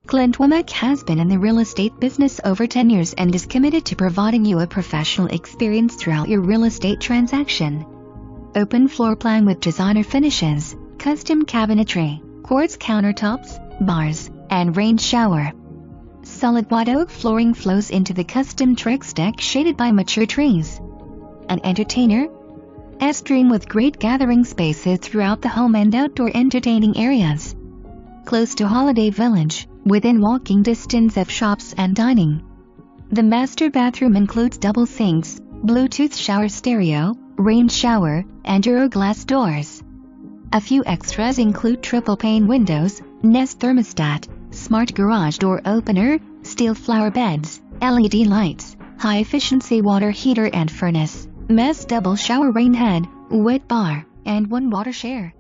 Clint Womack has been in the real estate business over 10 years and is committed to providing you a professional experience throughout your real estate transaction. Open floor plan with designer finishes, custom cabinetry, quartz countertops, bars, and rain shower. Solid white oak flooring flows into the custom trex deck shaded by mature trees. An entertainer dream with great gathering spaces throughout the home and outdoor entertaining areas. Close to Holladay Village, within walking distance of shops and dining. The master bathroom includes double sinks, Bluetooth shower stereo, rain shower, and Duroglass doors. A few extras include triple pane windows, Nest thermostat, smart garage door opener, steel flower beds, LED lights, high-efficiency water heater and furnace, mast double shower rain head, wet bar, and one water share.